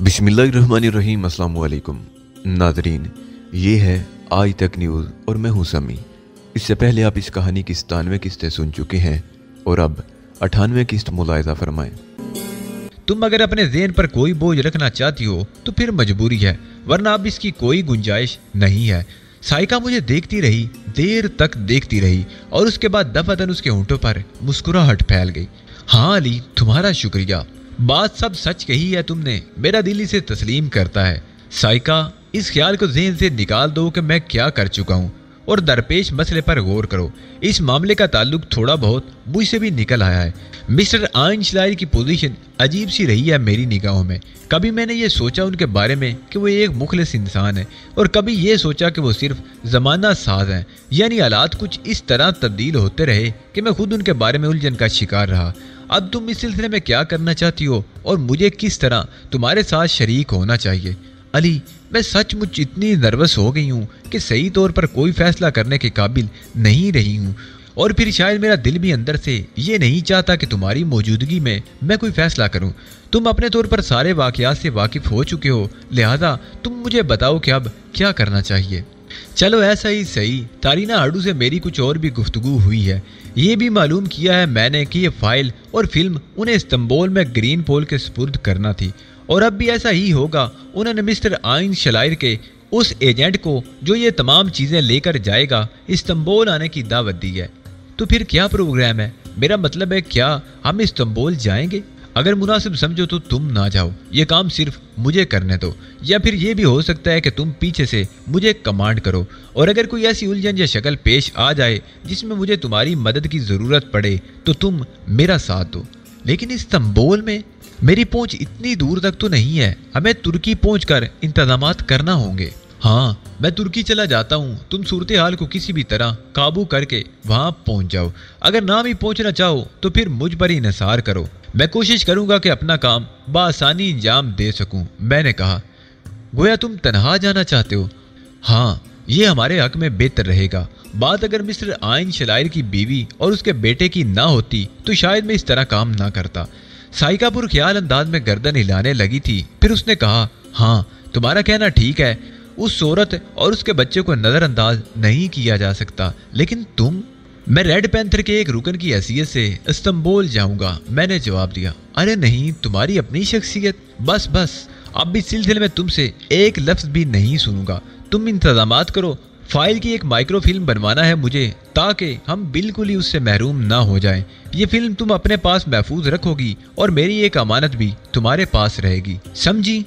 बिस्मिल्लाहिर्रहमानिर्रहीम। अस्सलाम वालेकुम नाज़रीन, ये है आज तक न्यूज़ और मैं हूँ समी। इससे पहले आप इस कहानी की 97 किस्तें सुन चुके हैं और अब 98 किस्त मुलाहिज़ा फरमाएं। तुम अगर अपने ज़हन पर कोई बोझ रखना चाहती हो तो फिर मजबूरी है, वरना अब इसकी कोई गुंजाइश नहीं है। साइका मुझे देखती रही, देर तक देखती रही और उसके बाद दफातन उसके होंठों पर मुस्कुराहट फैल गई। हाँ अली, तुम्हारा शुक्रिया, बात सब सच कही है तुमने, मेरा दिल इसे तस्लीम करता है। साइका, इस ख्याल को ज़हन से निकाल दो कि मैं क्या कर चुका हूँ और दरपेश मसले पर गौर करो। इस मामले का ताल्लुक थोड़ा बहुत मुझसे भी निकल आया है। मिस्टर आइंस्टाइन की पोजीशन अजीब सी रही है मेरी निगाहों में। कभी मैंने ये सोचा उनके बारे में कि वो एक मुखलिस इंसान है और कभी ये सोचा कि वो सिर्फ ज़माना साज हैं, यानी हालात कुछ इस तरह तब्दील होते रहे कि मैं खुद उनके बारे में उलझन का शिकार रहा। अब तुम इस सिलसिले में क्या करना चाहती हो और मुझे किस तरह तुम्हारे साथ शरीक होना चाहिए? अली, मैं सचमुच इतनी नर्वस हो गई हूँ कि सही तौर पर कोई फैसला करने के काबिल नहीं रही हूँ और फिर शायद मेरा दिल भी अंदर से ये नहीं चाहता कि तुम्हारी मौजूदगी में मैं कोई फैसला करूँ। तुम अपने तौर पर सारे वाक़यात से वाकिफ़ हो चुके हो, लिहाजा तुम मुझे बताओ कि अब क्या करना चाहिए। चलो ऐसा ही सही, तारीना हाडू से मेरी कुछ और भी गुफ्तगू हुई है। ये भी मालूम किया है मैंने कि ये फाइल और फिल्म उन्हें इस्तांबुल में ग्रीन पोल के सुपुर्द करना थी और अब भी ऐसा ही होगा। उन्होंने मिस्टर आइंस्टाइन के उस एजेंट को जो ये तमाम चीज़ें लेकर जाएगा इस्तांबुल आने की दावत दी है। तो फिर क्या प्रोग्राम है? मेरा मतलब है, क्या हम इस्तांबुल जाएंगे? अगर मुनासिब समझो तो तुम ना जाओ, ये काम सिर्फ मुझे करने दो, या फिर ये भी हो सकता है कि तुम पीछे से मुझे कमांड करो और अगर कोई ऐसी उलझन या शक्ल पेश आ जाए जिसमें मुझे तुम्हारी मदद की ज़रूरत पड़े तो तुम मेरा साथ दो। लेकिन इस्तांबुल में मेरी पहुंच इतनी दूर तक तो नहीं है, हमें तुर्की पहुंचकर इंतजामात करना होंगे। हाँ, मैं तुर्की चला जाता हूँ, तुम सूरत हाल को किसी भी तरह काबू करके वहाँ पहुँच जाओ। अगर ना भी पहुँचना चाहो तो फिर मुझ पर ही इंसार करो, मैं कोशिश करूँगा कि अपना काम बआसानी अंजाम दे सकूँ। मैंने कहा, गोया तुम तनहा जाना चाहते हो? हाँ, ये हमारे हक में बेहतर रहेगा। बात अगर मिस्टर आइंस्टाइन की बीवी और उसके बेटे की ना होती तो शायद मैं इस तरह काम ना करता। साइका पुर ख्याल अंदाज में गर्दन हिलाने लगी थी, फिर उसने कहा, हाँ तुम्हारा कहना ठीक है, उस औरत और उसके बच्चे को नज़रअंदाज नहीं किया जा सकता, लेकिन तुम? मैं रेड पैंथर के एक रुकन की हैसियत से इस्तांबुल जाऊंगा, मैंने जवाब दिया। अरे नहीं, तुम्हारी अपनी शख्सियत। बस बस, अब इस सिलसिले में तुमसे एक लफ्ज भी नहीं सुनूंगा। तुम इंतजामात करो, फाइल की एक माइक्रो फिल्म बनवाना है मुझे, ताकि हम बिल्कुल ही उससे महरूम ना हो जाएं। ये फिल्म तुम अपने पास महफूज रखोगी और मेरी एक अमानत भी तुम्हारे पास रहेगी, समझी?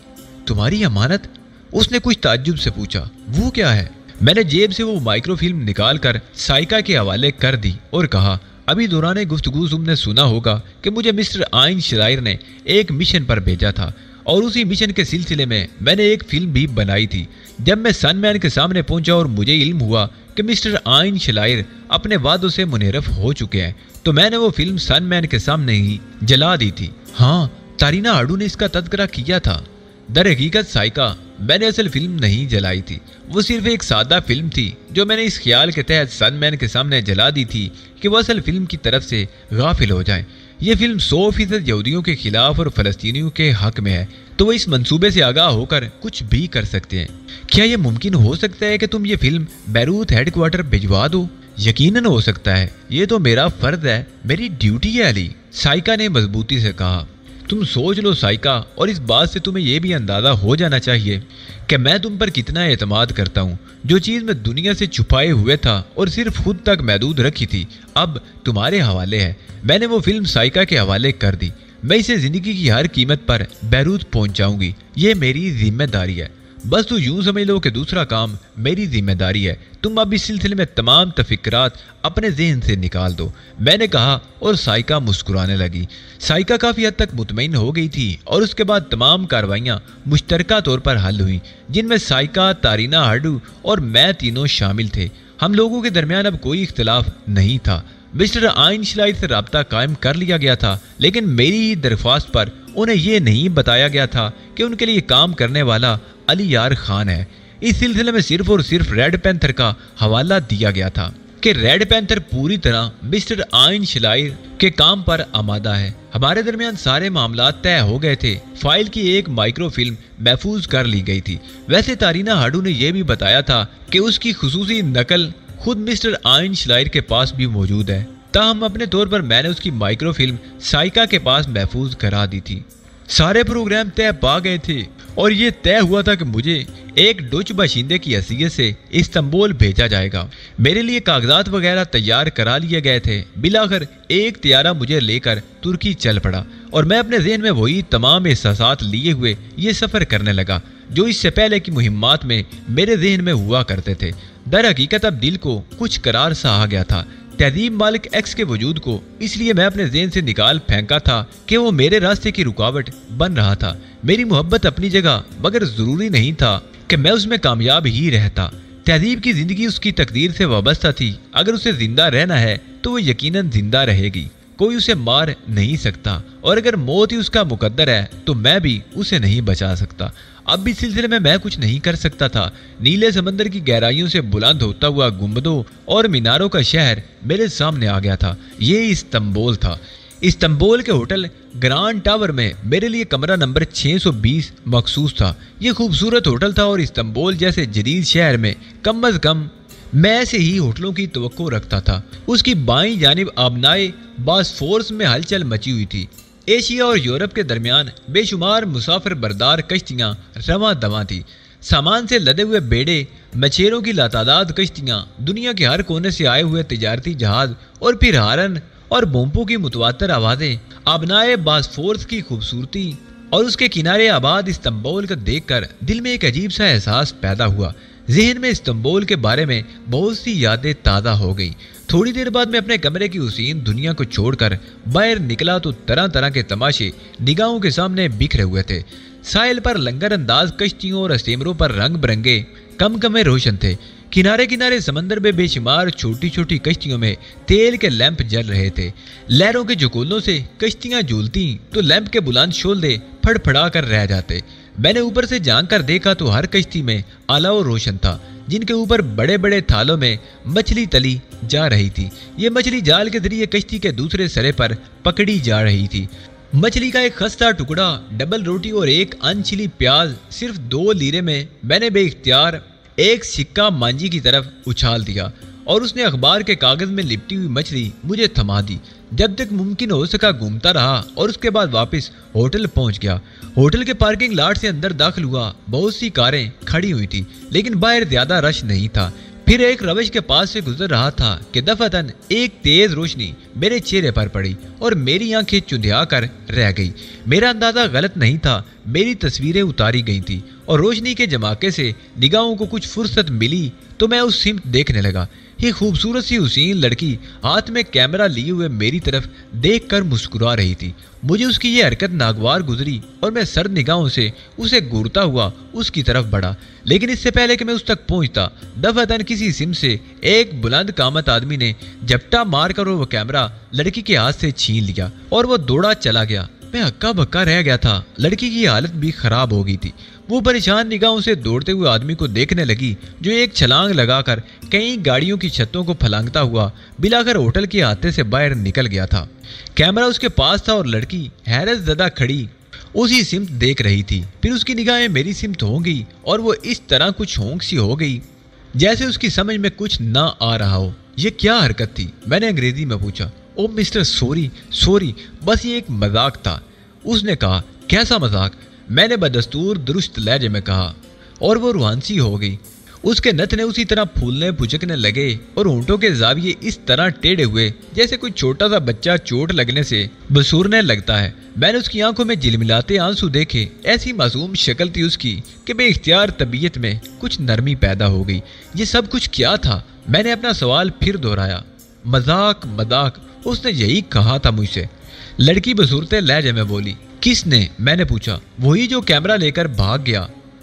तुम्हारी अमानत? उसने कुछ ताज्जुब से पूछा। वो क्या है? मैंने जेब से वो माइक्रो फिल्म निकाल कर साइका के हवाले कर दी और कहा, अभी दौरान गुफ्तगू तुमने सुना होगा कि मुझे मिस्टर आइंस्टाइन ने एक मिशन पर भेजा था और उसी मिशन के सिलसिले में मैंने एक फिल्म भी बनाई थी। जब मैं सनमैन के सामने पहुंचा और मुझे इल्म हुआ कि मिस्टर आइंस्टाइन अपने वादों से मुनहरफ हो चुके हैं, तो मैंने वो फिल्म सनमैन के सामने ही जला दी थी। हाँ, तारीना हाडू ने इसका तज़किरा किया था। दर हकीकत साइका, मैंने असल फिल्म नहीं जलाई थी, वो सिर्फ एक सादा फिल्म थी जो मैंने इस ख्याल के तहत सनमैन के सामने जला दी थी कि वो असल फिल्म की तरफ से गाफिल हो जाएं। ये फिल्म 100% यहूदियों के खिलाफ और फलस्तीनियों के हक में है, तो वो इस मंसूबे से आगाह होकर कुछ भी कर सकते हैं। क्या ये मुमकिन हो सकता है कि तुम ये फिल्म बैरूत हेडक्वार्टर भिजवा दो? यकीनन हो सकता है, ये तो मेरा फर्ज है, मेरी ड्यूटी है अली, साइका ने मजबूती से कहा। तुम सोच लो साइका, और इस बात से तुम्हें यह भी अंदाजा हो जाना चाहिए कि मैं तुम पर कितना एतमाद करता हूँ। जो चीज़ मैं दुनिया से छुपाए हुए था और सिर्फ खुद तक महदूद रखी थी, अब तुम्हारे हवाले है। मैंने वो फिल्म साइका के हवाले कर दी। मैं इसे ज़िंदगी की हर कीमत पर बैरूत पहुँचाऊँगी, ये मेरी जिम्मेदारी है। बस तो यूं समझ लो कि दूसरा काम मेरी जिम्मेदारी है। तुम अब इस सिलसिले में तमाम तफिक्रात अपने जहन से निकाल दो, मैंने कहा और साइका मुस्कुराने लगी। साइका काफ़ी हद तक मुतमईन हो गई थी और उसके बाद तमाम कार्रवाइयाँ मुश्तरका तौर पर हल हुई, जिनमें साइका, तारीना हाडू और मैं तीनों शामिल थे। हम लोगों के दरमियान अब कोई इख्तलाफ नहीं था। मिस्टर आइंस्टाइन से रब्ता कायम कर लिया गया था, लेकिन मेरी ही दरख्वास्त पर उन्हें यह नहीं बताया गया था कि उनके लिए काम करने वाला अली यार खान है। इस सिलसिले में सिर्फ और सिर्फ रेड पैंथर का हवाला दिया गया था। कि रेड पैंथर पूरी तरह मिस्टर आइन शलायर के काम पर आमादा है। हमारे दरमियान सारे मामला तय हो गए थे। फाइल की एक माइक्रोफिल्म महफूज कर ली गई थी। वैसे तारीना हाडू ने यह भी बताया था कि उसकी खुसूसी नकल खुद मिस्टर आइन शलायर के पास भी मौजूद है। ताहम अपने तौर पर मैंने उसकी माइक्रोफिल्म साइका के पास महफूज करा दी थी। सारे प्रोग्राम तय पा गए थे और ये तय हुआ था कि मुझे एक डच बाशिंदे की हैसियत से इस्तांबुल भेजा जाएगा। मेरे लिए कागजात वगैरह तैयार करा लिए गए थे। बिलाखिर एक तियारा मुझे लेकर तुर्की चल पड़ा और मैं अपने ज़हन में वही तमाम एहसासात लिए हुए ये सफ़र करने लगा जो इससे पहले की मुहिम्मात में मेरे जहन में हुआ करते थे। दर हकीकत अब दिल को कुछ करार सा आ गया था तहजीब मालिक एक्स के वजूद को, इसलिए मैं अपने ज़हन से निकाल फेंका था कि वो मेरे रास्ते की रुकावट बन रहा था। मेरी मोहब्बत अपनी जगह, मगर ज़रूरी नहीं था कि मैं उसमें कामयाब ही रहता। तहजीब की ज़िंदगी उसकी तकदीर से वाबस्ता थी। अगर उसे जिंदा रहना है तो वो यकीनन जिंदा रहेगी, कोई उसे मार नहीं सकता, और अगर मौत ही उसका मुकद्दर है तो मैं भी उसे नहीं बचा सकता। अब इस सिलसिले में मैं कुछ नहीं कर सकता था। नीले समंदर की गहराइयों से बुलंद होता हुआ गुंबदों और मीनारों का शहर मेरे सामने आ गया था। ये इस्तांबुल था। इस्तांबुल के होटल ग्रांड टावर में मेरे लिए कमरा नंबर 620 मखसूस था। ये खूबसूरत होटल था और इस्तांबुल जैसे जदीद शहर में कम अज कम मैं ऐसे ही होटलों की तवक्को रखता था। उसकी बाईं जानिब आबनाए बासफोर्स में हलचल मची हुई थी। एशिया और यूरोप के दरमियान बेशुमार मुसाफिर बरदार कश्तियां रवां दवां थी। सामान से लदे हुए बेड़े, मछेरों की लातादाद कश्तियां, दुनिया के हर कोने से आए हुए तिजारती जहाज और फिर हारन और बोम्पों की मुतवातर आवाज़ें। आबनाए बासफोर्स की खूबसूरती और उसके किनारे आबाद इस्तांबुल को देखकर दिल में एक अजीब सा एहसास पैदा हुआ। जहन में इस्तांबुल के बारे में बहुत सी यादें ताज़ा हो गई। थोड़ी देर बाद मैं अपने कमरे की हुसीन दुनिया को छोड़कर बाहर निकला तो तरह तरह के तमाशे निगाहों के सामने बिखरे हुए थे। साहिल पर लंगर अंदाज कश्तियों और स्टीमरों पर रंग बिरंगे कमकमे रोशन थे। किनारे किनारे समंदर में बेशुमार छोटी छोटी कश्तियों में तेल के लैंप जल रहे थे। लहरों के झकोलों से कश्तियां झूलती तो लैंप के बुलंद शोले फड़फड़ा कर रह जाते। मैंने ऊपर से झांक कर देखा तो हर कश्ती में अलाव रोशन था, जिनके ऊपर बड़े बड़े थालों में मछली तली जा रही थी। ये मछली जाल के जरिए कश्ती के दूसरे सिरे पर पकड़ी जा रही थी। मछली का एक खस्ता टुकड़ा, डबल रोटी और एक अनछिली प्याज सिर्फ 2 लीरे में मैंने बेइख्तियार एक सिक्का मांझी की तरफ उछाल दिया और उसने अखबार के कागज में लिपटी हुई मछली मुझे थमा दी। जब तक मुमकिन हो सका घूमता रहा और उसके बाद वापस होटल पहुंच गया। होटल के पार्किंग लॉट से अंदर दाखिल हुआ। बहुत सी कारें खड़ी हुई थी, लेकिन बाहर ज्यादा रश नहीं था। फिर एक रविश के पास से गुजर रहा था कि दफातन एक तेज रोशनी मेरे चेहरे पर पड़ी और मेरी आंखें चुंधिया कर रह गई। मेरा अंदाजा गलत नहीं था। मेरी तस्वीरें उतारी गई थी और रोशनी के जमाके से निगाहों को कुछ फुर्सत मिली तो मैं उस सिमत देखने लगा। ये खूबसूरत सी हुसीन लड़की हाथ में कैमरा लिए हुए मेरी तरफ देखकर मुस्कुरा रही थी। मुझे उसकी ये हरकत नागवार गुजरी और मैं सर्द निगाहों से उसे घूरता हुआ उसकी तरफ बढ़ा। लेकिन इससे पहले कि मैं उस तक पहुंचता, दफातन किसी सिम से एक बुलंद कामत आदमी ने झपटा मारकर वो कैमरा लड़की के हाथ से छीन लिया और वो दौड़ा चला गया। मैं हक्का बक्का रह गया था। लड़की की हालत भी खराब हो गई थी। वो परेशान निगाहों से दौड़ते हुए आदमी को देखने लगी जो एक छलांग लगाकर कई गाड़ियों की छतों को फलांगता हुआ बिलाकर होटल के हाथे से बाहर निकल गया था। कैमरा उसके पास था और लड़की हैरत ज़दा खड़ी उसी सिमत देख रही थी। फिर उसकी निगाहें मेरी सिमत हो गई और वो इस तरह कुछ होंक सी हो गई जैसे उसकी समझ में कुछ ना आ रहा हो। ये क्या हरकत थी? मैंने अंग्रेजी में पूछा। ओ मिस्टर सॉरी, बस ये एक मजाक था। उसने कहा, कैसा मजाक? मैंने बदस्तूर दुरुस्त लहजे में कहा और वो रूहानसी हो गई। उसके नथने उसी तरह फूलने पुचकने लगे और होंठों के जाविये इस तरह टेढ़े हुए जैसे कोई छोटा सा बच्चा चोट लगने से बसूरने लगता है। मैंने उसकी आंखों में झिलमिलाते आंसू देखे। ऐसी मासूम शक्ल थी उसकी कि बेइख्तियार तबीयत में कुछ नरमी पैदा हो गई। ये सब कुछ क्या था? मैंने अपना सवाल फिर दोहराया। मजाक, उसने यही कहा था मुझसे। लड़की बसूरते लहजे में बोली। किसने? मैंने पूछा। वही जो कैमरा लेकर भाग गया।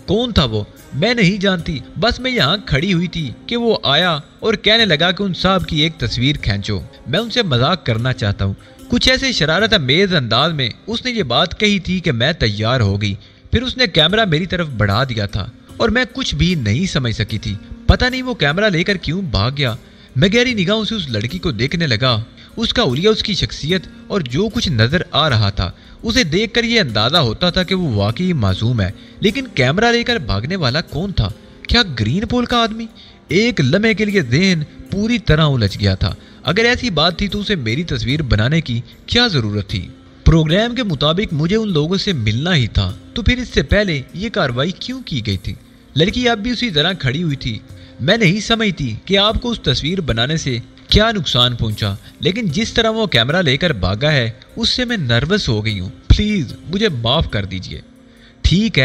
कौन था वो? मैं नहीं जानती, बस मैं यहाँ खड़ी हुई थी कि वो आया और कहने लगा कि उन साहब की एक तस्वीर खींचो। मैं उनसे मजाक करना चाहता हूँ। कुछ ऐसे शरारत अमेज अंदाज में उसने ये बात कही थी कि मैं तैयार हो गई। फिर उसने कैमरा मेरी तरफ बढ़ा दिया था और मैं कुछ भी नहीं समझ सकी थी। पता नहीं वो कैमरा लेकर क्यों भाग गया। मैं गहरी निगाहों से उस लड़की को देखने लगा। उसका हुलिया, उसकी शख्सियत और जो कुछ नजर आ रहा था, उसे देखकर यह अंदाजा होता था कि वो वाकई मासूम है। लेकिन कैमरा लेकर भागने वाला कौन था? क्या ग्रीन पोल का आदमी? एक लम्हे के लिए ज़हन पूरी तरह उलझ गया था। अगर ऐसी बात थी तो उसे मेरी तस्वीर बनाने की क्या जरूरत थी? प्रोग्राम के मुताबिक मुझे उन लोगों से मिलना ही था, तो फिर इससे पहले ये कार्रवाई क्यों की गई थी? लड़की अब भी उसी तरह खड़ी हुई थी। मैं नहीं समझती कि आपको उस तस्वीर बनाने से क्या नुकसान पहुंचा, लेकिन जिस तरह वो कैमरा लेकर भागा है उससे मैं नर्वस हो गई हूँ। प्लीज मुझे माफ कर दीजिए। ठीक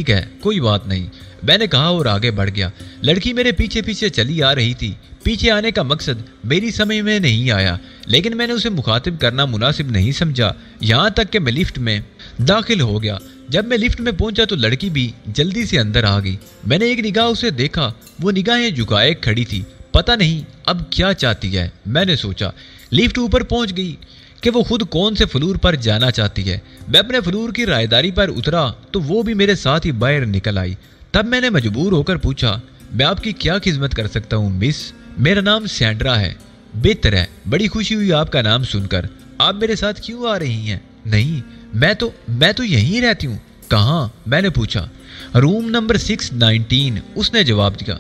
है, कोई बात नहीं, मैंने कहा और आगे बढ़ गया। लड़की मेरे पीछे पीछे चली आ रही थी। पीछे आने का मकसद मेरी समझ में नहीं आया, लेकिन मैंने उसे मुखातिब करना मुनासिब नहीं समझा। यहाँ तक कि मैं लिफ्ट में दाखिल हो गया। जब मैं लिफ्ट में पहुंचा तो लड़की भी जल्दी से अंदर आ गई। मैंने एक निगाह उसे देखा, वो निगाहें झुकाए खड़ी थी। पता नहीं अब क्या चाहती है, मैंने सोचा। लिफ्ट ऊपर पहुंच गई कि वो खुद कौन से फ्लोर पर जाना चाहती है। मैं अपने फ्लोर की रायदारी पर उतरा तो वो भी मेरे साथ ही बाहर निकल आई। तब मैंने मजबूर होकर पूछा, मैं आपकी क्या खिदमत कर सकता हूँ मिस? मेरा नाम सैंड्रा है। बेहतर है, बड़ी खुशी हुई आपका नाम सुनकर। आप मेरे साथ क्यों आ रही हैं? नहीं, मैं तो यहीं रहती हूँ। कहाँ? मैंने पूछा। रूम नंबर 619, उसने जवाब दिया।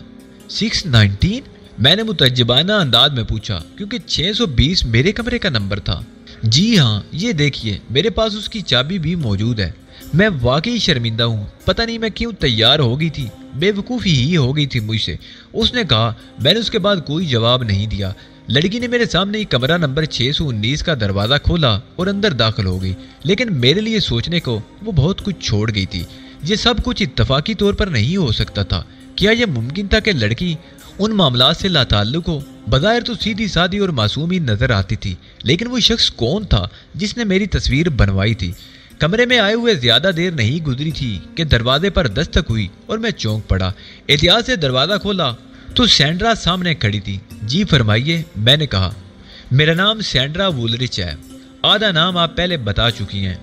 619? मैंने मुतज्जिबाना अंदाज में पूछा, क्योंकि 620 मेरे कमरे का नंबर था। जी हाँ, ये देखिए, मेरे पास उसकी चाबी भी मौजूद है। मैं वाकई शर्मिंदा हूँ, पता नहीं मैं क्यों तैयार हो गई थी। बेवकूफ़ी ही हो गई थी मुझसे, उसने कहा। मैंने उसके बाद कोई जवाब नहीं दिया। लड़की ने मेरे सामने ही कमरा नंबर 619 का दरवाज़ा खोला और अंदर दाखिल हो गई। लेकिन मेरे लिए सोचने को वो बहुत कुछ छोड़ गई थी। ये सब कुछ इत्तफाकी तौर पर नहीं हो सकता था। क्या यह मुमकिन था कि लड़की उन मामलात से लाताल्लुक हो? बज़ाहिर तो सीधी सादी और मासूम ही नजर आती थी, लेकिन वो शख्स कौन था जिसने मेरी तस्वीर बनवाई थी? कमरे में आए हुए ज्यादा देर नहीं गुजरी थी कि दरवाजे पर दस्तक हुई और मैं चौंक पड़ा। एहतियात से दरवाजा खोला तो सैंड्रा सामने खड़ी थी। जी फरमाइए, मैंने कहा। मेरा नाम सैंड्रा वुलरिच है। आधा नाम आप पहले बता चुकी हैं।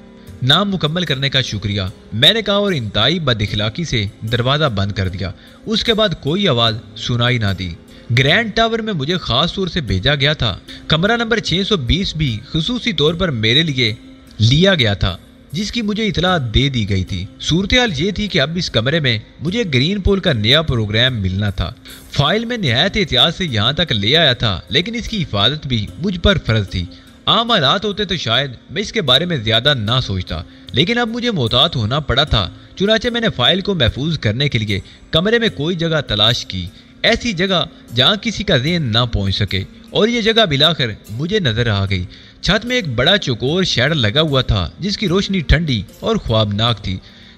नाम मुकम्मल करने का शुक्रिया, मैंने कहा और इंतहाई बदइखलाकी से दरवाज़ा बंद कर दिया। उसके बाद कोई आवाज़ सुनाई ना दी। ग्रैंड टावर में मुझे खास तौर से भेजा गया था। कमरा नंबर 620 भी खुसूसी तौर पर मेरे लिए लिया गया था, जिसकी मुझे इतला दे दी गई थी। सूरत-ए-हाल ये थी कि अब इस कमरे में मुझे ग्रीन पोल का नया प्रोग्राम मिलना था। फाइल में निहायत एहतियात से यहाँ तक ले आया था, लेकिन इसकी हिफाजत भी मुझ पर फर्ज थी। आम हालात होते तो शायद मैं इसके बारे में ज्यादा ना सोचता, लेकिन अब मुझे मोहतात होना पड़ा था। चुनाचे मैंने फाइल को महफूज करने के लिए कमरे में कोई जगह तलाश की, ऐसी जगह जहाँ किसी का ज़हन ना पहुँच सके, और ये जगह बिलाकर मुझे नजर आ गई। छत में एक बड़ा चौकोर शेड लगा हुआ था, जिसकी रोशनी ठंडी और ख्वाबनाक थी।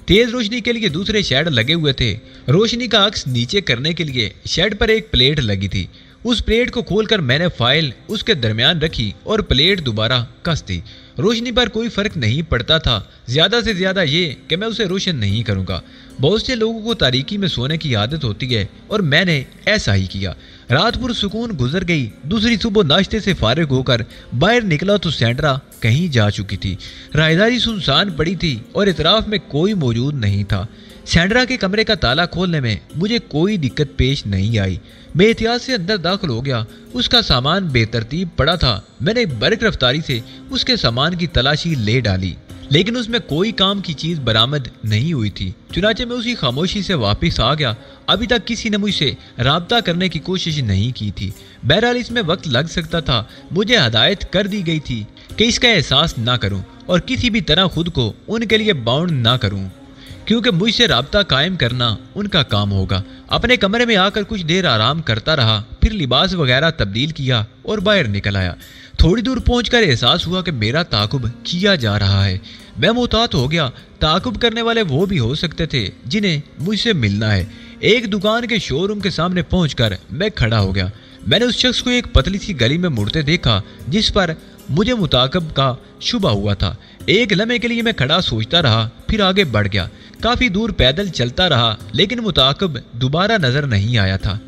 तेज रोशनी के लिए दूसरे शेड लगे हुए थे। रोशनी का अक्स नीचे करने के लिए शेड पर एक प्लेट लगी थी। उस प्लेट को खोलकर मैंने फाइल उसके दरमियान रखी और प्लेट दोबारा कस दी। रोशनी पर कोई फर्क नहीं पड़ता था, ज्यादा से ज्यादा ये कि मैं उसे रोशन नहीं करूंगा। बहुत से लोगों को तारीकी में सोने की आदत होती है, और मैंने ऐसा ही किया। रात पुरसुकून गुजर गई। दूसरी सुबह नाश्ते से फारिग होकर बाहर निकला तो सैंड्रा कहीं जा चुकी थी। राहदारी सुनसान पड़ी थी और इतराफ में कोई मौजूद नहीं था। सैंड्रा के कमरे का ताला खोलने में मुझे कोई दिक्कत पेश नहीं आई। मैं एहतियात से अंदर दाखिल हो गया। उसका सामान बेतरतीब पड़ा था। मैंने बरक रफ्तारी से उसके सामान की तलाशी ले डाली, लेकिन उसमें कोई काम की चीज बरामद नहीं हुई थी। चुनाचे मैं उसी खामोशी से वापस आ गया। अभी तक किसी ने मुझसे राब्ता करने की कोशिश नहीं की थी। बहरहाल इसमें वक्त लग सकता था। मुझे हदायत कर दी गई थी कि इसका एहसास ना करूं और किसी भी तरह खुद को उनके लिए बाउंड ना करूं, क्योंकि मुझसे राब्ता कायम करना उनका काम होगा। अपने कमरे में आकर कुछ देर आराम करता रहा, फिर लिबास वगैरह तब्दील किया और बाहर निकल आया। थोड़ी दूर पहुंचकर एहसास हुआ कि मेरा ताकुब किया जा रहा है। मैं मोहतात हो गया। ताकुब करने वाले वो भी हो सकते थे जिन्हें मुझसे मिलना है। एक दुकान के शोरूम के सामने पहुंचकर मैं खड़ा हो गया। मैंने उस शख्स को एक पतली सी गली में मुड़ते देखा जिस पर मुझे मुताकब का शुबा हुआ था। एक लम्हे के लिए मैं खड़ा सोचता रहा, फिर आगे बढ़ गया। काफी दूर पैदल चलता रहा, लेकिन मुताकब दोबारा नजर नहीं आया था।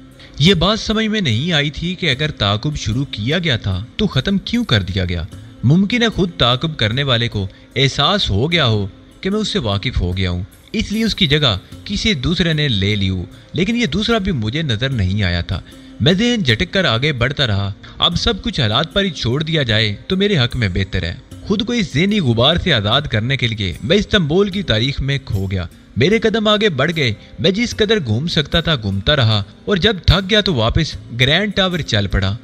ये बात समझ में नहीं आई थी कि अगर ताकुब शुरू किया गया था तो खत्म क्यों कर दिया गया। मुमकिन है खुद ताकुब करने वाले को एहसास हो गया हो कि मैं उससे वाकिफ हो गया हूँ, इसलिए उसकी जगह किसी दूसरे ने ले ली हो, लेकिन ये दूसरा भी मुझे नजर नहीं आया था। मैं ज़हन झटक कर आगे बढ़ता रहा। अब सब कुछ हालात पर ही छोड़ दिया जाए तो मेरे हक में बेहतर है। खुद को इस ज़हनी गुबार से आज़ाद करने के लिए मैं इस्तांबुल की तारीख में खो गया। मेरे कदम आगे बढ़ गए। मैं जिस कदर घूम सकता था घूमता रहा और जब थक गया तो वापस ग्रैंड टावर चल पड़ा।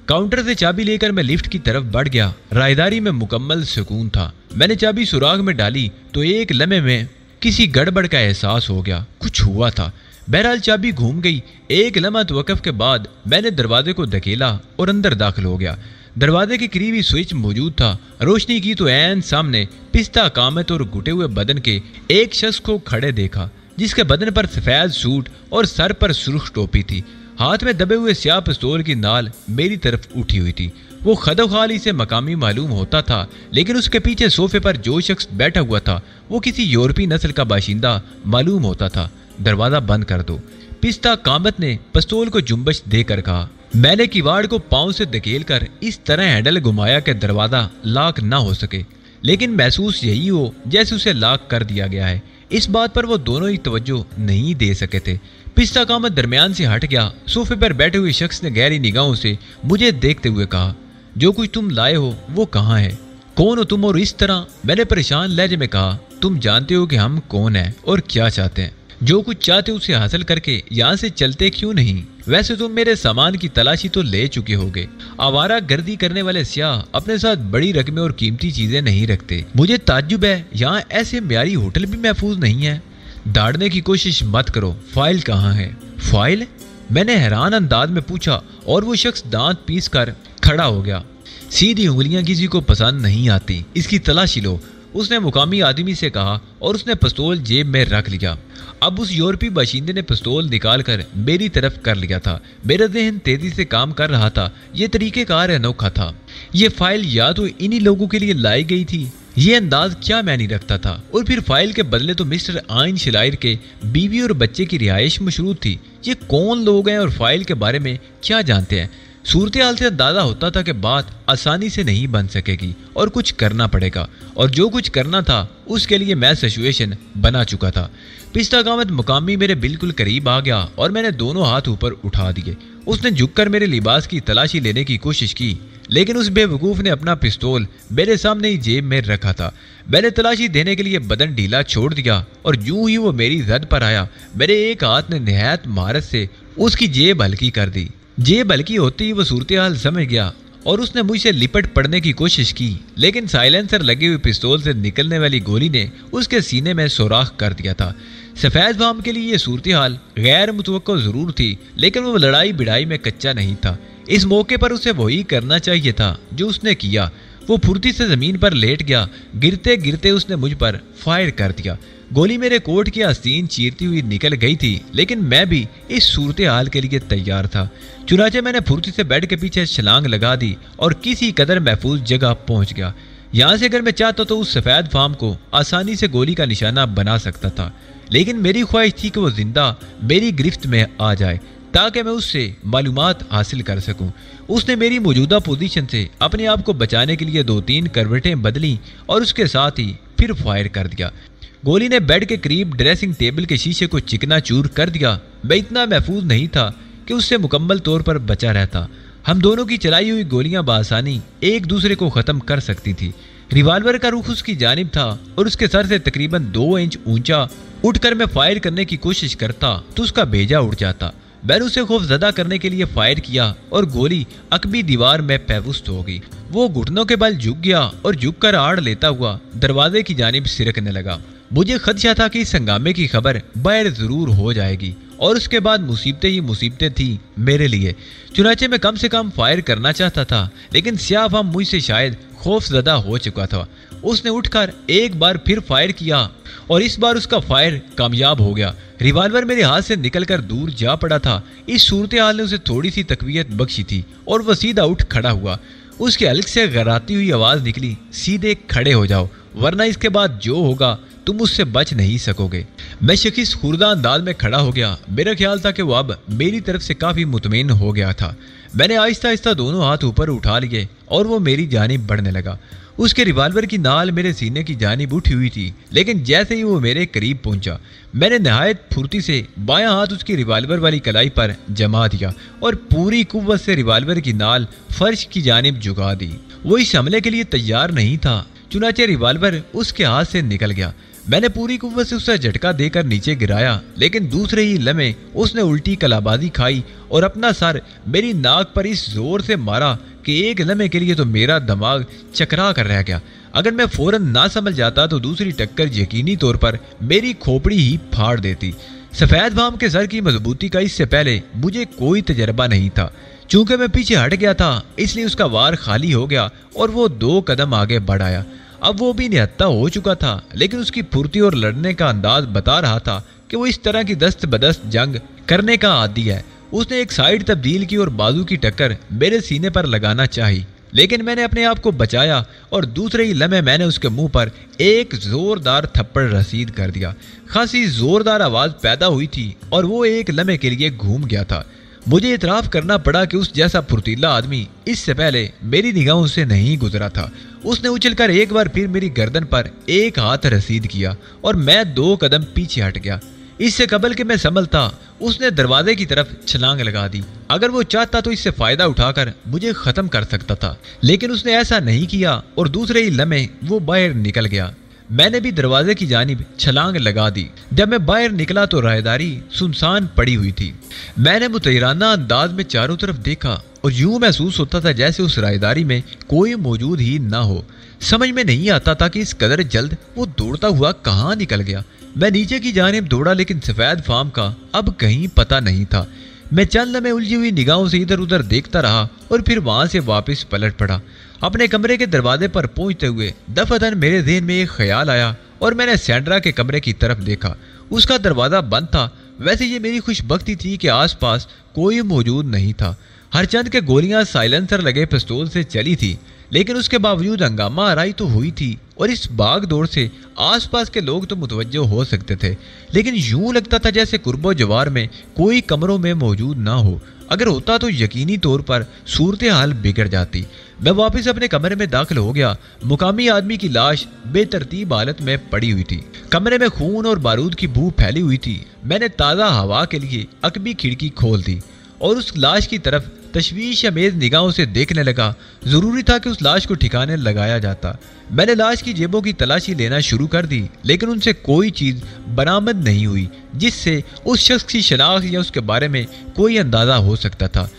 काउंटर से चाबी लेकर मैं लिफ्ट की तरफ बढ़ गया। राहदारी में मुकम्मल सुकून था। मैंने चाबी सुराग में डाली तो एक लम्हे में किसी गड़बड़ का एहसास हो गया। कुछ हुआ था। बहरहाल चाबी घूम गई। एक लम्हा तवक्कुफ के बाद मैंने दरवाजे को धकेला और अंदर दाखिल हो गया। दरवाजे के करीब ही स्विच मौजूद था। रोशनी की तो ऐन सामने पिस्ता कामत और घुटे हुए बदन के एक शख्स को खड़े देखा, जिसके बदन पर सफेद सूट और सर पर सुर्ख टोपी थी। हाथ में दबे हुए स्याह पिस्तौल की नाल मेरी तरफ उठी हुई थी। वो खदोखाली से मकामी मालूम होता था, लेकिन उसके पीछे सोफे पर जो शख्स बैठा हुआ था वो किसी यूरोपीय नस्ल का बाशिंदा मालूम होता था। दरवाजा बंद कर दो, पिस्ता कामत ने पिस्तौल को जुम्बश देकर कहा। मैंने किवाड़ को पांव से धकेल कर इस तरह हैंडल घुमाया कि दरवाजा लॉक ना हो सके, लेकिन महसूस यही हो जैसे उसे लॉक कर दिया गया है। इस बात पर वो दोनों ही तवज्जो नहीं दे सके थे। पिस्ता कामत दरमियान से हट गया। सोफे पर बैठे हुए शख्स ने गहरी निगाहों से मुझे देखते हुए कहा, जो कुछ तुम लाए हो वो कहाँ है? कौन हो तुम? और इस तरह मैंने परेशान लहजे में कहा, तुम जानते हो कि हम कौन हैं और क्या चाहते हैं। जो कुछ चाहते उसे हासिल करके यहाँ से चलते क्यों नहीं? वैसे तुम मेरे सामान की तलाशी तो ले चुके होगे। आवारा गर्दी करने वाले स्याह अपने साथ बड़ी रकमें और कीमती चीजें नहीं रखते। मुझे ताज्जुब है यहाँ ऐसे म्यारी होटल भी महफूज नहीं है। दाड़ने की कोशिश मत करो। फाइल कहाँ है? फाइल? मैंने हैरान अंदाज में पूछा और वो शख्स दांत पीस कर खड़ा हो गया। सीधी उंगलियां किसी को पसंद नहीं आती, इसकी तलाशी लो, उसने मुकामी आदमी से कहा और उसने पिस्तौल जेब में रख लिया। अब उस यूरोपीय बाशिंदे ने पिस्तौल निकालकर मेरी तरफ कर लिया था। मेरा ज़हन तेजी से काम कर रहा था। ये तरीक़ेकार अनोखा था। ये फाइल या तो इन्हीं लोगों के लिए लाई गई थी, ये अंदाज क्या मैं नहीं रखता था, और फिर फाइल के बदले तो मिस्टर आइन शिलायर के बीवी और बच्चे की रिहाइश मशरूत थी। ये कौन लोग हैं और फाइल के बारे में क्या जानते हैं? सूरत हाल से अंदाजा होता था कि बात आसानी से नहीं बन सकेगी और कुछ करना पड़ेगा, और जो कुछ करना था उसके लिए मैं सिचुएशन बना चुका था। पिस्ता कामत मुकामी मेरे बिल्कुल करीब आ गया और मैंने दोनों हाथ ऊपर उठा दिए। उसने झुककर मेरे लिबास की तलाशी लेने की कोशिश की, लेकिन उस बेवकूफ़ ने अपना पिस्तौल मेरे सामने ही जेब में रखा था। मैंने तलाशी देने के लिए बदन ढीला छोड़ दिया और यूं ही वो मेरी जद पर आया। मेरे एक हाथ ने निहायत महारत से उसकी जेब हल्की कर दी। जेब हल्की होती ही वो सूरत हाल समझ गया और उसने मुझसे लिपट पड़ने की कोशिश की, लेकिन साइलेंसर लगे हुए पिस्तौल से निकलने वाली गोली ने उसके सीने में सुराख कर दिया था। सफ़ेद फाम के लिए ये सूरत हाल गैर मुतवक्को ज़रूर थी, लेकिन वो लड़ाई भिड़ाई में कच्चा नहीं था। इस मौके पर उसे वही करना चाहिए था जो उसने किया। वो फुर्ती से ज़मीन पर लेट गया। गिरते गिरते उसने मुझ पर फायर कर दिया। गोली मेरे कोट की आस्तीन चीरती हुई निकल गई थी, लेकिन मैं भी इस सूरत हाल के लिए तैयार था। चुनाचे मैंने फुर्ती से बेड के पीछे छलांग लगा दी और किसी कदर महफूज जगह पहुंच गया। यहाँ से अगर मैं चाहता तो उस सफ़ेद फार्म को आसानी से गोली का निशाना बना सकता था, लेकिन मेरी ख्वाहिश थी कि वो जिंदा मेरी गिरफ्त में आ जाए ताकि मैं उससे मालूमात हासिल कर सकूं। उसने मेरी मौजूदा पोजीशन से अपने आप को बचाने के लिए 2-3 करवटें बदली और उसके साथ ही फिर फायर कर दिया। गोली ने बेड के करीब ड्रेसिंग टेबल के शीशे को चिकनाचूर कर दिया। मैं इतना महफूज नहीं था कि उससे मुकम्मल तौर पर बचा रहता। हम दोनों की चलाई हुई गोलियां बआसानी एक दूसरे को ख़त्म कर सकती थी। रिवाल्वर का रुख उसकी जानिब था और उसके सर से तकरीबन 2 इंच ऊंचा उठकर मैं फायर करने की कोशिश करता तो उसका भेजा उड़ जाता। मैंने उसे खौफजदा करने के लिए फायर किया और गोली अकबी दीवार में पैवस्त हो गई। वो घुटनों के बल झुक गया और झुककर आड़ लेता हुआ दरवाजे की जानिब सिरकने लगा। मुझे खदशा था कि इस हंगामे की खबर बाहर जरूर हो जाएगी और उसके बाद मुसीबतें ही मुसीबतें थी मेरे लिए। चुनाचे मैं कम से कम फायर करना चाहता था, लेकिन स्याफा मुझसे शायद खौफजदा हो चुका था। उसने उठकर एक बार फिर फायर किया और इस बार उसका फायर कामयाब हो गया। रिवाल्वर मेरे हाथ से निकलकर दूर जा पड़ा था। इस सूरत हाल ने उसे थोड़ी सी तकवीयत बख्शी थी और वह सीधा उठ खड़ा हुआ। उसके हल्क से गराती हुई आवाज निकली, सीधे खड़े हो जाओ वरना इसके बाद जो होगा तुम उससे बच नहीं सकोगे। मैं शकीस खुर्दा अंदाज में खड़ा हो गया। मेरा ख्याल था कि वो अब मेरी तरफ से काफी मुतमईन हो गया था। मैंने आहिस्ता आहिस्ता दोनों हाथ ऊपर उठा लिए और वो मेरी जानिब बढ़ने लगा। उसके रिवाल्वर की नाल मेरे सीने की जानिब उठी हुई थी, लेकिन जैसे ही वो मेरे करीब पहुंचा मैंने नहायत फुर्ती से बायां हाथ उसकी रिवाल्वर वाली कलाई पर जमा दिया और पूरी कुव्वत से रिवाल्वर की नाल फर्श की जानिब झुका दी। वो इस हमले के लिए तैयार नहीं था, चुनाचे रिवाल्वर उसके हाथ से निकल गया। मैंने पूरी कुव्वत से उसे झटका देकर नीचे गिराया, लेकिन दूसरे ही लम्हे उसने उल्टी कलाबाजी खाई और अपना सर मेरी नाक पर इस जोर से मारा कि एक लम्हे के लिए तो मेरा दिमाग चकरा कर रह गया। अगर मैं फौरन ना समझ जाता तो दूसरी टक्कर यकीनी तौर पर मेरी खोपड़ी ही फाड़ देती। सफेद भाम के सर की मजबूती का इससे पहले मुझे कोई तजर्बा नहीं था। चूंकि मैं पीछे हट गया था इसलिए उसका वार खाली हो गया और वो 2 कदम आगे बढ़ आया। अब वो भी निहत्था हो चुका था, लेकिन उसकी फुर्ती और लड़ने का अंदाज बता रहा था कि वो इस तरह की दस्त बदस्त जंग करने का आदी है। उसने एक साइड तब्दील की और बाजू की टक्कर मेरे सीने पर लगाना चाही, लेकिन मैंने अपने आप को बचाया और दूसरे ही लम्हे मैंने उसके मुंह पर एक जोरदार थप्पड़ रसीद कर दिया। खासी जोरदार आवाज पैदा हुई थी और वो एक लम्हे के लिए घूम गया था। मुझे इतराफ करना पड़ा कि उस जैसा फुर्तीला आदमी इससे पहले मेरी निगाहों से नहीं गुजरा था। उसने उछलकर एक बार फिर मेरी गर्दन पर एक हाथ रसीद किया और मैं 2 कदम पीछे हट गया। इससे कबल कि मैं संभलता उसने दरवाजे की तरफ छलांग लगा दी। अगर वो चाहता तो इससे फायदा उठाकर मुझे खत्म कर सकता था, लेकिन उसने ऐसा नहीं किया और दूसरे ही लम्हे वो बाहर निकल गया। मैंने भी दरवाजे की जानिब छलांग लगा दी। जब मैं बाहर निकला तो राहदारी सुनसान पड़ी हुई थी। मैंने मुतैराना अंदाज में चारों तरफ देखा और यूं महसूस होता था जैसे उस राहदारी में कोई मौजूद ही ना हो। समझ में नहीं आता था कि इस कदर जल्द वो दौड़ता हुआ कहाँ निकल गया। मैं नीचे की जानिब दौड़ा, लेकिन सफेद फार्म का अब कहीं पता नहीं था। मैं चंद लम्हे उलझी हुई निगाहों से इधर उधर देखता रहा और फिर वहां से वापस पलट पड़ा। अपने कमरे के दरवाजे पर पहुंचते हुए दफादन मेरे ज़हन में एक ख्याल आया और मैंने सैंड्रा के कमरे की तरफ देखा। उसका दरवाजा बंद था। वैसे ये मेरी खुशबख्ती थी कि आसपास कोई मौजूद नहीं था। हर चंद के गोलियां साइलेंसर लगे पिस्तौल से चली थी, लेकिन उसके बावजूद हंगामा आराई तो हुई थी और इस भाग दौड़ से आसपास के लोग तो मुतवज्जो हो सकते थे, लेकिन यूं लगता था जैसे कुर्बो जवार में कोई कमरों में मौजूद ना हो। अगर होता तो यकीनी तौर पर सूरत हाल बिगड़ जाती। मैं वापस अपने कमरे में दाखिल हो गया। मुकामी आदमी की लाश बेतरतीब हालत में पड़ी हुई थी। कमरे में खून और बारूद की बू फैली हुई थी। मैंने ताज़ा हवा के लिए अकबी खिड़की खोल दी और उस लाश की तरफ तशवीश अमेज निगाहों से देखने लगा। जरूरी था कि उस लाश को ठिकाने लगाया जाता। मैंने लाश की जेबों की तलाशी लेना शुरू कर दी, लेकिन उनसे कोई चीज बरामद नहीं हुई जिससे उस शख्स की शनाख्त या उसके बारे में कोई अंदाजा हो सकता था।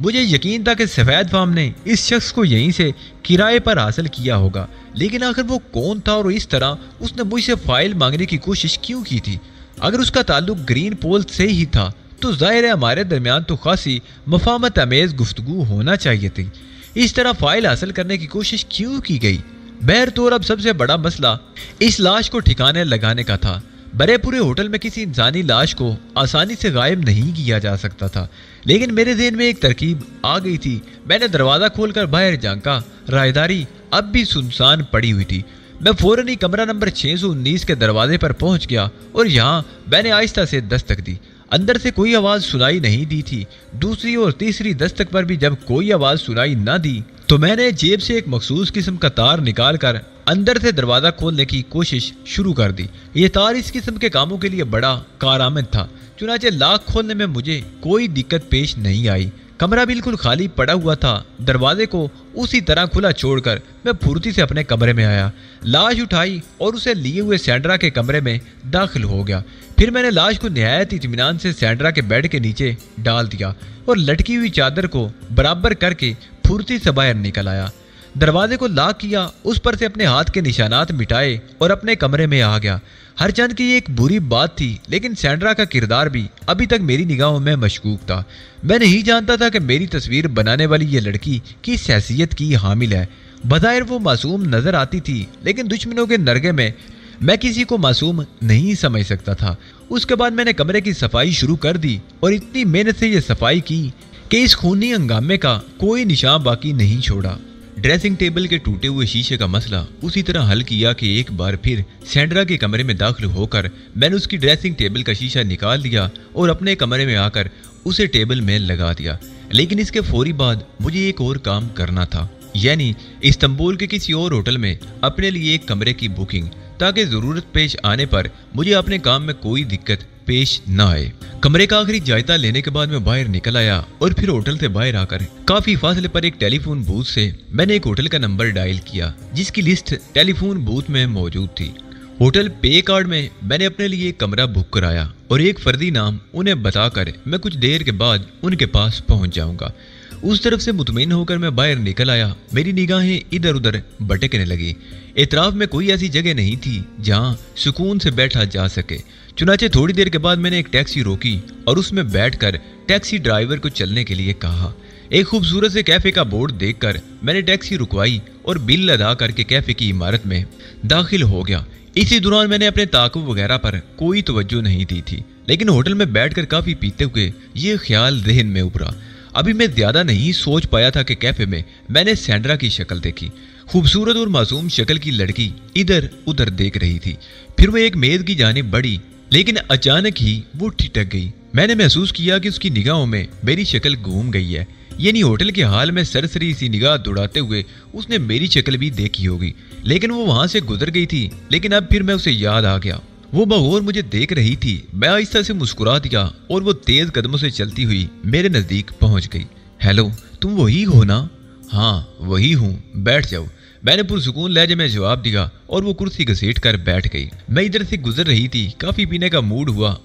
मुझे यकीन था कि सफेद फार्म ने इस शख्स को यहीं से किराए पर हासिल किया होगा, लेकिन आखिर वो कौन था और इस तरह उसने मुझसे फाइल मांगने की कोशिश क्यों की थी? अगर उसका ताल्लुक ग्रीन पोल से ही था तो जाहिर है हमारे दरमियान तो खासी मफामत अमेज गुफ्तगू होना चाहिए थी। इस तरह फाइल हासिल करने की कोशिश क्यों की गई? बहरतौर अब सबसे बड़ा मसला इस लाश को ठिकाने लगाने का था। बड़े पूरे होटल में किसी इंसानी लाश को आसानी से गायब नहीं किया जा सकता था, लेकिन मेरे ज़हन में एक तरकीब आ गई थी। मैंने दरवाज़ा खोलकर बाहर झांका। राहदारी अब भी सुनसान पड़ी हुई थी। मैं फौरन ही कमरा नंबर 619 के दरवाजे पर पहुंच गया और यहाँ मैंने आहिस्ता से दस्तक दी। अंदर से कोई आवाज़ सुनाई नहीं दी थी। दूसरी और तीसरी दस्तक पर भी जब कोई आवाज़ सुनाई न दी तो मैंने जेब से एक मखसूस किस्म का तार निकाल कर अंदर से दरवाज़ा खोलने की कोशिश शुरू कर दी। ये तार इस किस्म के कामों के लिए बड़ा कारआमद था। चुनाचे लाख खोलने में मुझे कोई दिक्कत पेश नहीं आई। कमरा बिल्कुल खाली पड़ा हुआ था। दरवाजे को उसी तरह खुला छोड़कर मैं फुर्ती से अपने कमरे में आया, लाश उठाई और उसे लिए हुए सैंड्रा के कमरे में दाखिल हो गया। फिर मैंने लाश को निहायत इत्मीनान से सैंड्रा के बेड के नीचे डाल दिया और लटकी हुई चादर को बराबर करके फुर्ती से बाहर निकल आया। दरवाजे को लॉक किया, उस पर से अपने हाथ के निशानात मिटाए और अपने कमरे में आ गया। हरचंद की एक बुरी बात थी, लेकिन सैंड्रा का किरदार भी अभी तक मेरी निगाहों में मशकूक था। मैं नहीं जानता था कि मेरी तस्वीर बनाने वाली ये लड़की किस हैसियत की हामिल है। बज़ाहिर वो मासूम नजर आती थी, लेकिन दुश्मनों के नरगे में मैं किसी को मासूम नहीं समझ सकता था। उसके बाद मैंने कमरे की सफाई शुरू कर दी और इतनी मेहनत से ये सफाई की कि इस खूनी हंगामे का कोई निशान बाकी नहीं छोड़ा। ड्रेसिंग टेबल के टूटे हुए शीशे का मसला उसी तरह हल किया कि एक बार फिर सैंड्रा के कमरे में दाखिल होकर मैंने उसकी ड्रेसिंग टेबल का शीशा निकाल दिया और अपने कमरे में आकर उसे टेबल में लगा दिया। लेकिन इसके फौरी बाद मुझे एक और काम करना था, यानी इस्तांबुल के किसी और होटल में अपने लिए एक कमरे की बुकिंग, ताकि जरूरत पेश आने पर मुझे अपने काम में कोई दिक्कत पेश न आए। कमरे का आखिरी जायजा लेने के बाद मैं बाहर निकल आया और फिर होटल से बाहर आकर काफी फासले पर एक टेलीफोन बूथ से मैंने एक होटल का नंबर डायल किया, जिसकी लिस्ट टेलीफोन बूथ में मौजूद थी। होटल पे कार्ड में मैंने अपने लिए एक कमरा बुक कराया और एक फर्जी नाम उन्हें बताकर मैं कुछ देर के बाद उनके पास पहुंच जाऊंगा। उस तरफ से मुतमईन होकर मैं बाहर निकल आया। मेरी निगाहें इधर उधर भटकने लगी। इतराफ में कोई ऐसी जगह नहीं थी जहां सुकून से बैठा जा सके। चुनाचे थोड़ी देर के बाद मैंने एक टैक्सी रोकी और उसमें बैठकर टैक्सी ड्राइवर को चलने के लिए कहा। एक खूबसूरत से कैफे का बोर्ड देखकर मैंने टैक्सी रुकवाई और बिल अदा करके कैफे की इमारत में दाखिल हो गया। इसी दौरान मैंने अपने ताकुब वगैरह पर कोई तवज्जो नहीं दी थी, लेकिन होटल में बैठकर काफी पीते हुए ये ख्याल ज़हन में उभरा। अभी मैं ज्यादा नहीं सोच पाया था कि कैफे में मैंने सैंड्रा की शक्ल देखी। खूबसूरत और मासूम शक्ल की लड़की इधर उधर देख रही थी। फिर वो एक मेज की जानिब बढ़ी, लेकिन अचानक ही वो ठिठक गई। मैंने महसूस किया कि उसकी निगाहों में मेरी शक्ल घूम गई है, यानी होटल के हाल में सरसरी सी निगाह दौड़ाते हुए उसने मेरी शक्ल भी देखी होगी, लेकिन वो वहां से गुजर गई थी। लेकिन अब फिर मैं उसे याद आ गया। वो बगौर मुझे देख रही थी। मैं आहिस्ता से मुस्कुरा दिया और वो तेज कदमों से चलती हुई मेरे नजदीक पहुंच गई। हेलो, तुम वही हो ना? हाँ वही हूँ, बैठ जाओ, मैंने पुरसुकून लहजे में जवाब दिया और वो कुर्सी घसीट कर बैठ गई। मैं इधर से गुजर रही थी, काफी पीने का मूड हुआ।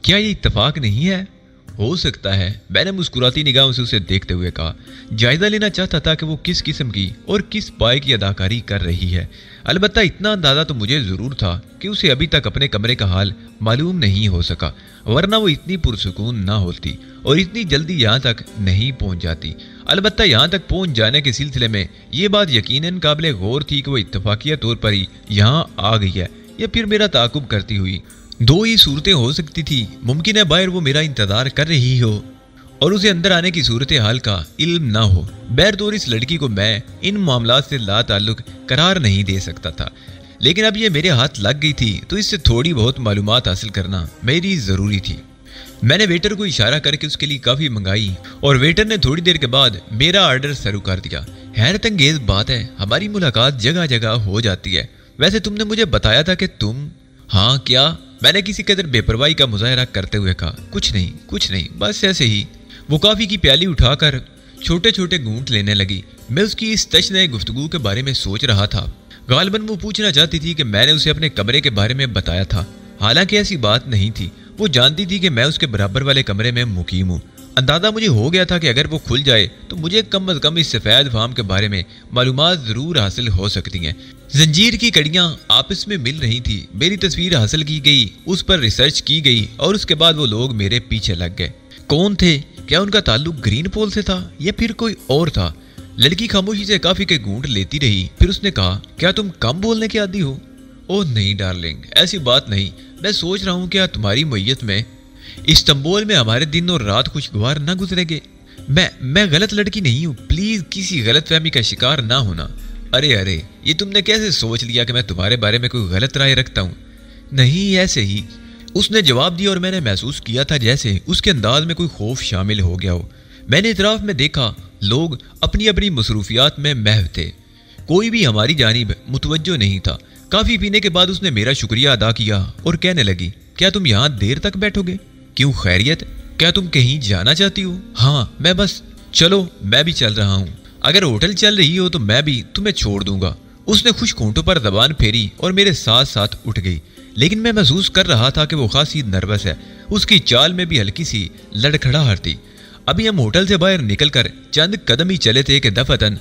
क्या ये इत्तेफाक नहीं है? हो सकता है, मैंने मुस्कुराती निगाहों से उसे देखते हुए कहा। जायजा लेना चाहता था कि वो किस किस्म की और किस पाए की अदाकारी कर रही है। अलबत्ता इतना अंदाजा तो मुझे जरूर था कि उसे अभी तक अपने कमरे का हाल मालूम नहीं हो सका, वरना वो इतनी पुरसुकून ना होती और इतनी जल्दी यहाँ तक नहीं पहुँच जाती। अलबत्ता यहाँ तक पहुँच जाने के सिलसिले में ये बात यकीनन काबिल गौर थी कि वो इत्तफाकिया तौर पर ही यहाँ आ गई है या फिर मेरा ताकुब करती हुई। दो ही सूरतें हो सकती थी। मुमकिन है बाहर वो मेरा इंतजार कर रही हो और उसे अंदर आने की सूरत हाल का इल्म ना हो। बहरतौर इस लड़की को मैं इन मामलात से ला ताल्लुक करार नहीं दे सकता था, लेकिन अब ये मेरे हाथ लग गई थी तो इससे थोड़ी बहुत मालूमात हासिल करना मेरी ज़रूरी थी। मैंने वेटर को इशारा करके उसके लिए काफ़ी मंगाई और वेटर ने थोड़ी देर के बाद मेरा ऑर्डर शुरू कर दिया। हैरत अंगेज बात है, हमारी मुलाकात जगह जगह हो जाती है। वैसे तुमने मुझे बताया था कि तुम... हाँ क्या? मैंने किसी कदर बेपरवाही का मुजाहरा करते हुए कहा। कुछ नहीं, बस ऐसे ही। वो कॉफी की प्याली उठाकर छोटे छोटे घूंट लेने लगी। मैं उसकी इस तशने गुफ्तगू के बारे में सोच रहा था। गालिबन वो पूछना चाहती थी कि मैंने उसे अपने कमरे के बारे में बताया था। हालांकि ऐसी बात नहीं थी। वो जानती थी कि मैं उसके बराबर वाले कमरे में मुकीम हूँ। अंदाजा मुझे हो गया था कि अगर वो खुल जाए तो मुझे कम अज कम इस सफ़ेद फार्म के बारे में मालूमात ज़रूर हासिल हो सकती हैं। जंजीर की कड़ियाँ आपस में मिल रही थी। मेरी तस्वीर हासिल की गई, उस पर रिसर्च की गई और उसके बाद वो लोग मेरे पीछे लग गए। कौन थे? क्या उनका ताल्लुक ग्रीन पोल से था या फिर कोई और था? लड़की खामोशी से काफी के घूंट लेती रही। फिर उसने कहा, क्या तुम कम बोलने के आदी हो? ओह नहीं डार्लिंग, ऐसी बात नहीं। मैं सोच रहा हूँ क्या तुम्हारी मैयत में इस्तांबुल में हमारे दिन और रात खुशगवार न गुजरेंगे। मैं गलत लड़की नहीं हूँ, प्लीज किसी गलत फहमी का शिकार ना होना। अरे ये तुमने कैसे सोच लिया कि मैं तुम्हारे बारे में कोई गलत राय रखता हूँ? नहीं, ऐसे ही, उसने जवाब दिया और मैंने महसूस किया था जैसे उसके अंदाज में कोई खौफ शामिल हो गया हो। मैंने इतराफ में देखा लोग अपनी अपनी मसरूफियात में महव थे। कोई भी हमारी जानिब मुतवज्जो नहीं था। काफी पीने के बाद उसने मेरा शुक्रिया अदा किया और कहने लगी, क्या तुम यहाँ देर तक बैठोगे? क्यों, खैरियत? क्या तुम कहीं जाना चाहती हो? हाँ, मैं बस... चलो मैं भी चल रहा हूँ। अगर होटल चल रही हो तो मैं भी तुम्हें छोड़ दूंगा। उसने खुश होंठों पर जबान फेरी और मेरे साथ साथ उठ गई। लेकिन मैं महसूस कर रहा था कि वो खासी नर्वस है। उसकी चाल में भी हल्की सी लड़खड़ाहट थी। अभी हम होटल से बाहर निकलकर चंद कदम ही चले थे कि दफतन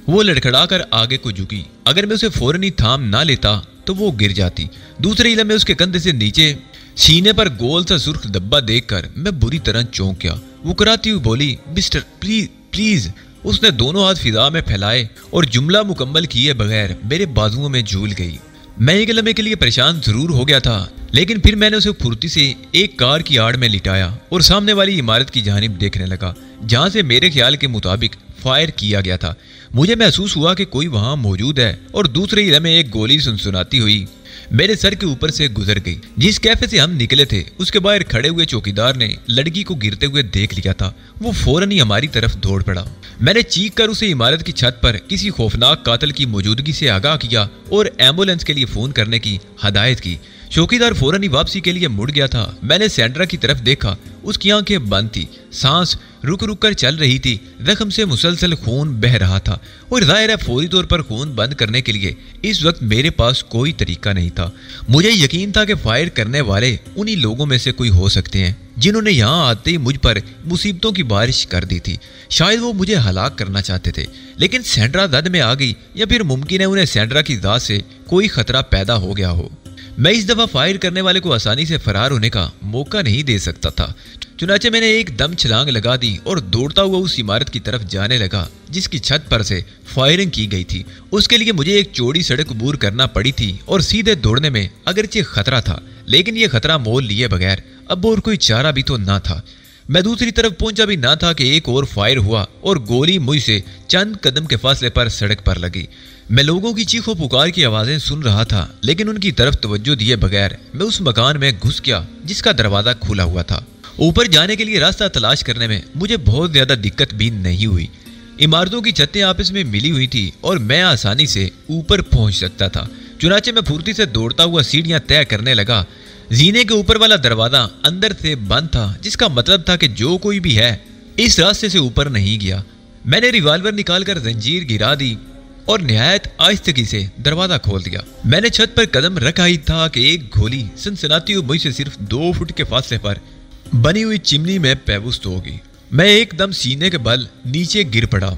वो लड़खड़ाकर आगे को झुकी। अगर मैं उसे फौरन ही थाम ना लेता तो वो गिर जाती। दूसरे इलम में उसके कंधे से नीचे सीने पर गोल सा सुर्ख धब्बा देखकर मैं बुरी तरह चौंक गया। वो कराती हुई बोली, मिस्टर प्लीज। उसने दोनों हाथ फिजा में फैलाए और जुमला मुकम्मल किए बगैर मेरे बाजुओं में झूल गई। मैं एक लम्हे के लिए परेशान जरूर हो गया था, लेकिन फिर मैंने उसे फुर्ती से एक कार की आड़ में लिटाया और सामने वाली इमारत की जानिब देखने लगा, जहां से मेरे ख्याल के मुताबिक फायर किया गया था। मुझे महसूस हुआ कि कोई वहां मौजूद है और दूसरे ही लम्हे एक गोली सुनसुनाती हुई मेरे सर के ऊपर से गुजर गई। जिस कैफे से हम निकले थे उसके बाहर खड़े हुए चौकीदार ने लड़की को गिरते हुए देख लिया था। वो फौरन ही हमारी तरफ दौड़ पड़ा। मैंने चीख कर उसे इमारत की छत पर किसी खौफनाक कातिल की मौजूदगी से आगाह किया और एम्बुलेंस के लिए फोन करने की हदायत की। चौकीदार फौरन ही वापसी के लिए मुड़ गया था। मैंने सैंड्रा की तरफ देखा। उसकी आंखें बंद थी, सांस रुक रुक कर चल रही थी, जख्म से मुसलसल खून बह रहा था और जाहिर है फौरी तौर पर खून बंद करने के लिए इस वक्त मेरे पास कोई तरीका नहीं था। मुझे यकीन था कि फायर करने वाले उन्हीं लोगों में से कोई हो सकते हैं जिन्होंने यहाँ आते ही मुझ पर मुसीबतों की बारिश कर दी थी। शायद वो मुझे हलाक करना चाहते थे, लेकिन सैंड्रा दद में आ गई, या फिर मुमकिन है उन्हें सैंड्रा की जात से कोई खतरा पैदा हो गया हो। मैं इस दफा फायर करने वाले को आसानी से फरार होने का मौका नहीं दे सकता था। चुनाचे मैंने एक दम छलांग लगा दी और दौड़ता हुआ उस इमारत की तरफ जाने लगा जिसकी छत पर से फायरिंग की गई थी। उसके लिए मुझे एक चौड़ी सड़क अबूर करना पड़ी थी और सीधे दौड़ने में अगरचे खतरा था, लेकिन यह खतरा मोल लिए बगैर अब और कोई चारा भी तो ना था। मैं दूसरी तरफ पहुंचा भी ना था कि एक और फायर हुआ और गोली मुझ से चंद कदम के फासले पर सड़क पर लगी। मैं लोगों की चीखों पुकार की आवाजें सुन रहा था, लेकिन उनकी तरफ तवज्जो दिए बगैर मैं उस मकान में घुस गया जिसका दरवाजा खुला हुआ था। ऊपर जाने के लिए रास्ता तलाश करने में मुझे बहुत ज्यादा दिक्कत भी नहीं हुई। इमारतों की छतें आपस में मिली हुई थी और मैं आसानी से ऊपर पहुंच सकता था। चुनाचे मैं फुर्ती से दौड़ता हुआ सीढ़ियां तय करने लगा। जीने के ऊपर वाला दरवाजा अंदर से बंद था, जिसका मतलब था कि जो कोई भी है इस रास्ते से ऊपर नहीं गया। मैंने रिवॉल्वर निकालकर जंजीर गिरा दी और निहायत आहिस्तगी से दरवाजा खोल दिया। मैंने छत पर कदम रखा ही था कि एक गोली सनसनाती हुई मुझ से सिर्फ 2 फुट के फासले पर बनी हुई चिमनी में पेवस्त होगी। मैं एकदम सीने के बल नीचे गिर पड़ा